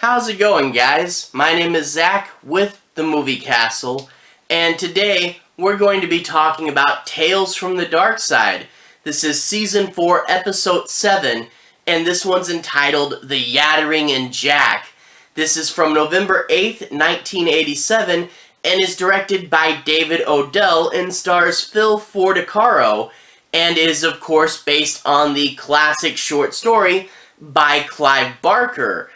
How's it going, guys? My name is Zach with the Movie Castle, and today we're going to be talking about Tales from the Darkside. This is Season 4, Episode 7, and this one's entitled The Yattering and Jack. This is from November 8th, 1987, and is directed by David Odell and stars Phil Fordacaro, and is, of course, based on the classic short story by Clive Barker.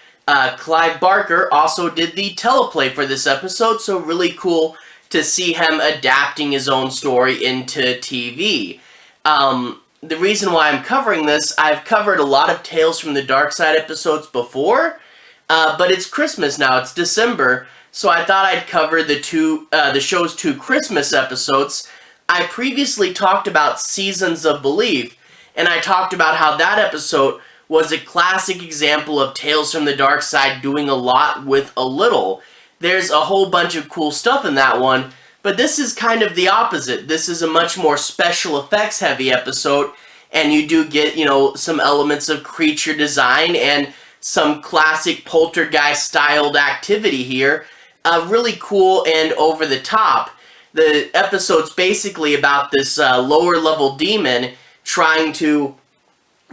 Clive Barker also did the teleplay for this episode, so really cool to see him adapting his own story into TV. The reason why I'm covering this, I've covered a lot of Tales from the Darkside episodes before, but it's Christmas now, it's December, so I thought I'd cover the show's two Christmas episodes. I previously talked about Seasons of Belief, and I talked about how that episode was a classic example of Tales from the Darkside doing a lot with a little. There's a whole bunch of cool stuff in that one, but this is kind of the opposite. This is a much more special effects heavy episode, and you do get, some elements of creature design and some classic poltergeist styled activity here. Really cool and over the top. The episode's basically about this lower level demon trying to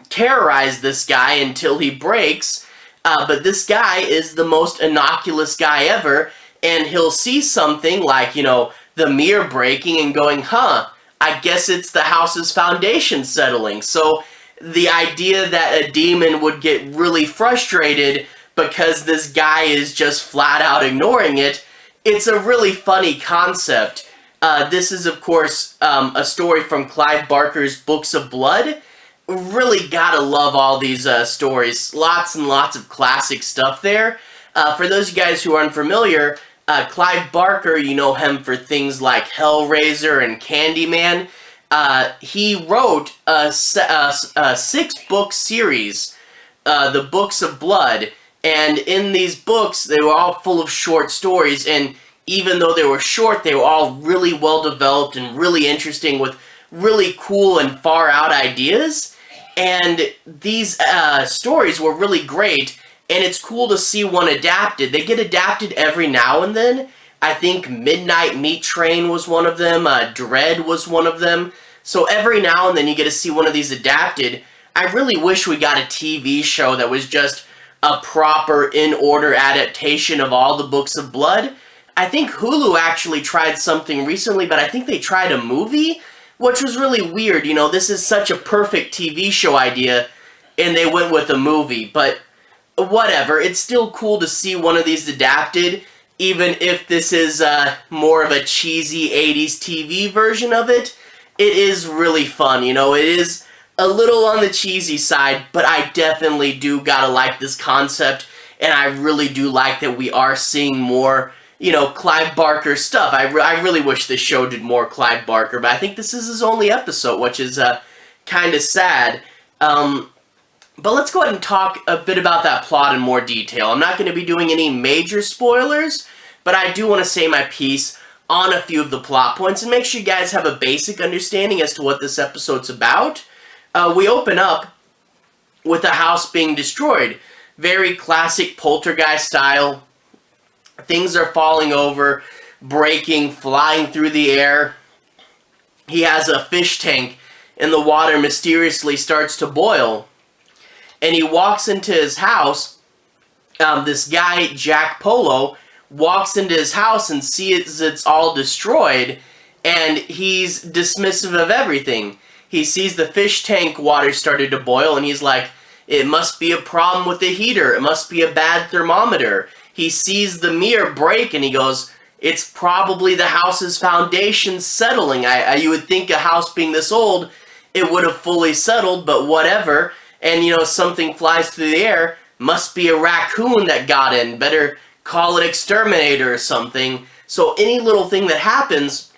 terrorize this guy until he breaks, but this guy is the most innocuous guy ever, and he'll see something like, the mirror breaking and going, I guess it's the house's foundation settling. So the idea that a demon would get really frustrated because this guy is just flat out ignoring it, it's a really funny concept. This is, of course, a story from Clive Barker's Books of Blood. Really gotta love all these stories. Lots and lots of classic stuff there. For those of you guys who are unfamiliar, Clive Barker, you know him for things like Hellraiser and Candyman. He wrote a 6-book series, the Books of Blood, and in these books, they were all full of short stories, and even though they were short, they were all really well developed and really interesting with really cool and far out ideas. And these stories were really great, and it's cool to see one adapted. They get adapted every now and then. I think Midnight Meat Train was one of them, Dread was one of them. So every now and then you get to see one of these adapted. I really wish we got a TV show that was just a proper, in-order adaptation of all the Books of Blood. I think Hulu actually tried something recently, but I think they tried a movie, which was really weird. This is such a perfect TV show idea, and they went with a movie. But whatever, it's still cool to see one of these adapted, even if this is more of a cheesy 80s TV version of it. It is really fun, it is a little on the cheesy side, but I definitely do gotta like this concept, and I really do like that we are seeing more Clive Barker stuff. I really wish this show did more Clive Barker, but I think this is his only episode, which is kind of sad. But let's go ahead and talk a bit about that plot in more detail. I'm not going to be doing any major spoilers, but I do want to say my piece on a few of the plot points and make sure you guys have a basic understanding as to what this episode's about. We open up with a house being destroyed. Very classic poltergeist style. Things are falling over, breaking, flying through the air. He has a fish tank, and the water mysteriously starts to boil. And he walks into his house. This guy, Jack Polo, walks into his house and sees it's all destroyed, and he's dismissive of everything. He sees the fish tank water started to boil, and he's like, it must be a problem with the heater. It must be a bad thermometer. He sees the mirror break, and he goes, it's probably the house's foundation settling. You would think a house being this old, it would have fully settled, but whatever. And, something flies through the air. Must be a raccoon that got in. Better call it exterminator or something. So any little thing that happens,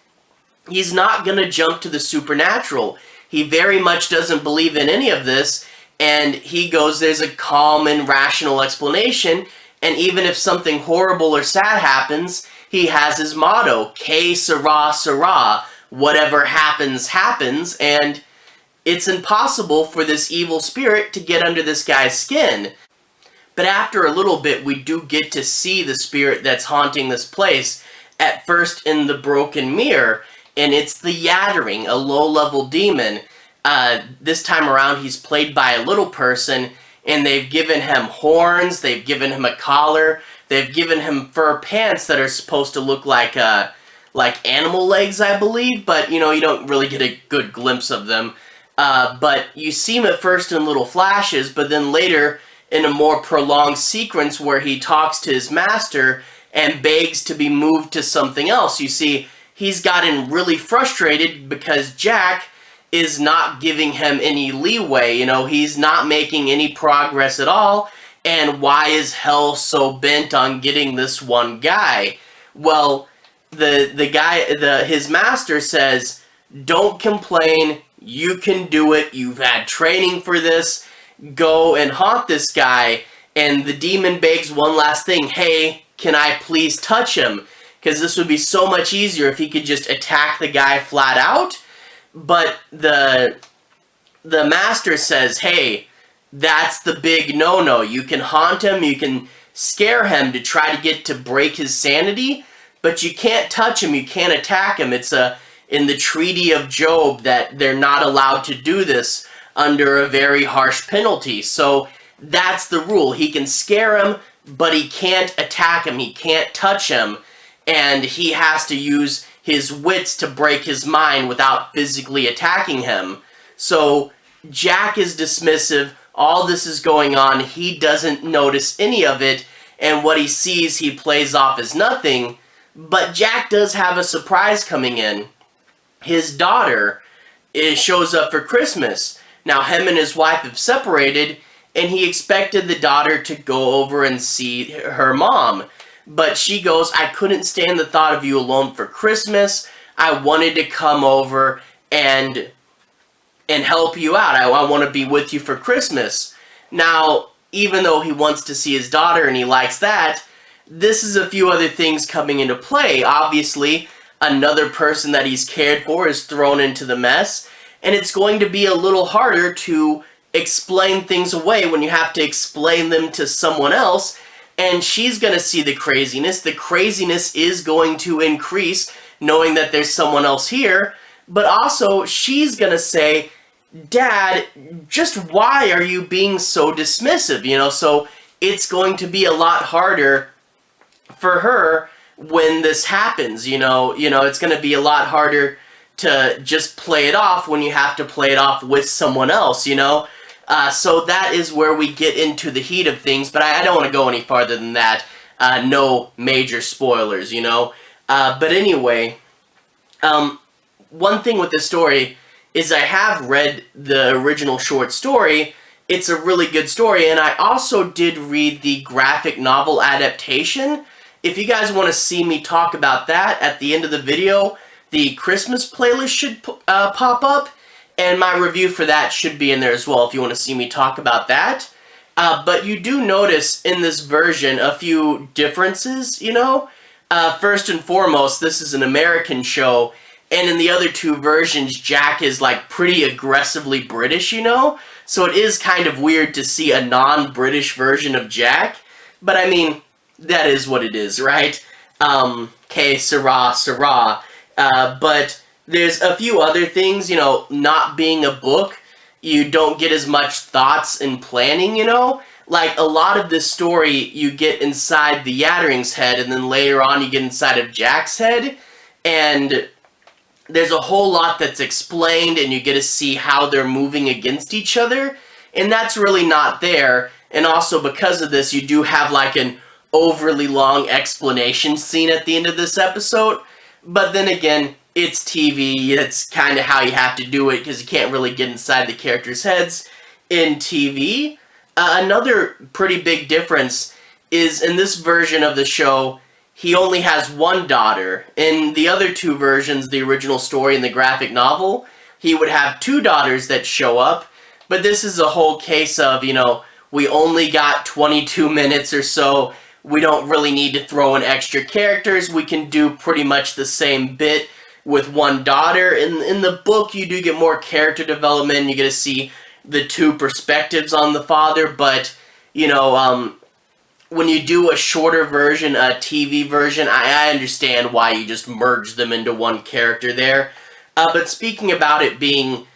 he's not going to jump to the supernatural. He very much doesn't believe in any of this, and he goes, there's a calm and rational explanation, and even if something horrible or sad happens, he has his motto, Que sera, sera. Whatever happens, happens, and it's impossible for this evil spirit to get under this guy's skin. But after a little bit, we do get to see the spirit that's haunting this place, at first in the broken mirror, and it's the Yattering, a low-level demon. This time around, he's played by a little person, and they've given him horns, they've given him a collar, they've given him fur pants that are supposed to look like animal legs, I believe, but, you know, you don't really get a good glimpse of them. But you see him at first in little flashes, but then later in a more prolonged sequence where he talks to his master and begs to be moved to something else. You see, he's gotten really frustrated because Jack is not giving him any leeway. You know, he's not making any progress at all, and why is hell so bent on getting this one guy? Well, his master says, don't complain, you can do it, you've had training for this, go and haunt this guy. And the demon begs one last thing, hey, can I please touch him? Because this would be so much easier if he could just attack the guy flat out. But the master says, hey, that's the big no-no. You can haunt him, you can scare him to try to get to break his sanity, but you can't touch him, you can't attack him. It's in the Treaty of Job that they're not allowed to do this under a very harsh penalty. So that's the rule. He can scare him, but he can't attack him, he can't touch him, and he has to use his wits to break his mind without physically attacking him. So Jack is dismissive, all this is going on, he doesn't notice any of it, and what he sees he plays off as nothing. But Jack does have a surprise coming in. His daughter shows up for Christmas. Now him and his wife have separated, and he expected the daughter to go over and see her mom. But she goes, I couldn't stand the thought of you alone for Christmas. I wanted to come over and help you out. I want to be with you for Christmas. Now, even though he wants to see his daughter and he likes that, this is a few other things coming into play. Obviously, another person that he's cared for is thrown into the mess, and it's going to be a little harder to explain things away when you have to explain them to someone else, and she's going to see the craziness. The craziness is going to increase knowing that there's someone else here, but also she's going to say, Dad, just why are you being so dismissive? You know, so it's going to be a lot harder for her when this happens. You know, it's going to be a lot harder to just play it off when you have to play it off with someone else, you know? So that is where we get into the heat of things, but I don't want to go any farther than that. No major spoilers, you know? But anyway, one thing with this story is I have read the original short story. It's a really good story, and I also did read the graphic novel adaptation. If you guys want to see me talk about that at the end of the video, the Christmas playlist should pop up, and my review for that should be in there as well if you want to see me talk about that. But you do notice in this version a few differences, you know? First and foremost, this is an American show, and in the other two versions, Jack is like pretty aggressively British, you know? So it is kind of weird to see a non-British version of Jack, but I mean, that is what it is, right? Que sera, sera. But there's a few other things, you know, not being a book, you don't get as much thoughts and planning, you know? Like, a lot of this story you get inside the Yattering's head, and then later on you get inside of Jack's head, and there's a whole lot that's explained, and you get to see how they're moving against each other, and that's really not there. And also, because of this, you do have like an overly long explanation scene at the end of this episode, but then again, it's TV, it's kind of how you have to do it, because you can't really get inside the characters' heads in TV. Another pretty big difference is in this version of the show, he only has one daughter. In the other two versions, the original story and the graphic novel, he would have two daughters that show up, but this is a whole case of, you know, we only got 22 minutes or so, we don't really need to throw in extra characters, we can do pretty much the same bit with one daughter. In the book, you do get more character development, you get to see the two perspectives on the father, but, you know, when you do a shorter version, a TV version, I understand why you just merge them into one character there. But speaking about it being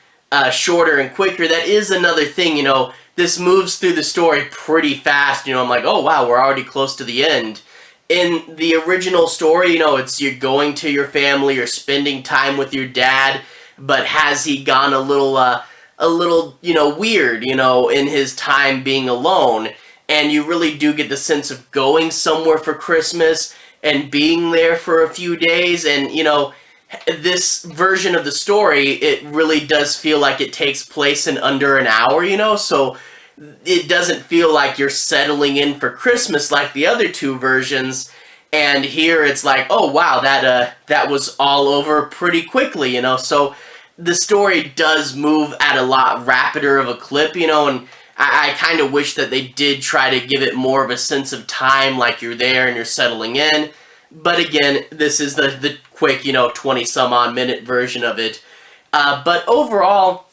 shorter and quicker, that is another thing, you know, this moves through the story pretty fast, you know, I'm like, oh wow, we're already close to the end. In the original story, you know, it's you're going to your family, you're spending time with your dad, but has he gone a little, you know, weird, you know, in his time being alone? And you really do get the sense of going somewhere for Christmas and being there for a few days, and, you know, this version of the story, it really does feel like it takes place in under an hour, you know, so it doesn't feel like you're settling in for Christmas like the other two versions. And here it's like, oh wow, that was all over pretty quickly, you know, so the story does move at a lot rapider of a clip, you know, and I kind of wish that they did try to give it more of a sense of time, like you're there and you're settling in. But again, this is the quick, you know, 20-some-odd minute version of it. But overall,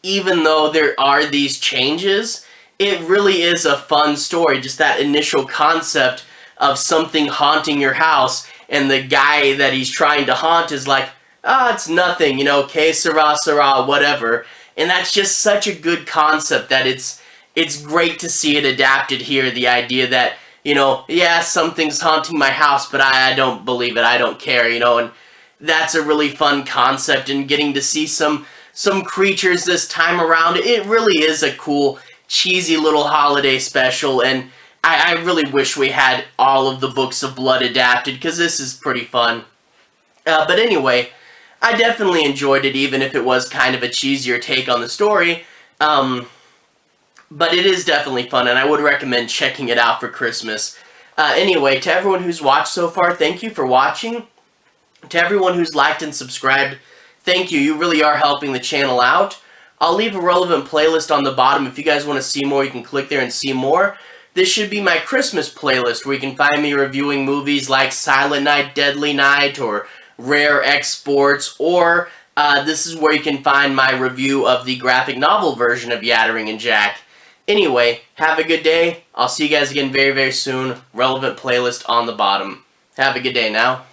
even though there are these changes, it really is a fun story. Just that initial concept of something haunting your house, and the guy that he's trying to haunt is like, ah, it's nothing, you know, que sera, sera, whatever. And that's just such a good concept that it's great to see it adapted here. The idea that, you know, yeah, something's haunting my house, but I don't believe it, I don't care, you know, and that's a really fun concept, and getting to see some creatures this time around, it really is a cool, cheesy little holiday special, and I really wish we had all of the Books of Blood adapted, because this is pretty fun. But anyway, I definitely enjoyed it, even if it was kind of a cheesier take on the story. But it is definitely fun, and I would recommend checking it out for Christmas. Anyway, to everyone who's watched so far, thank you for watching. To everyone who's liked and subscribed, thank you. You really are helping the channel out. I'll leave a relevant playlist on the bottom. If you guys want to see more, you can click there and see more. This should be my Christmas playlist, where you can find me reviewing movies like Silent Night, Deadly Night, or Rare Exports, or this is where you can find my review of the graphic novel version of Yattering and Jack. Anyway, have a good day. I'll see you guys again very, very soon. Relevant playlist on the bottom. Have a good day now.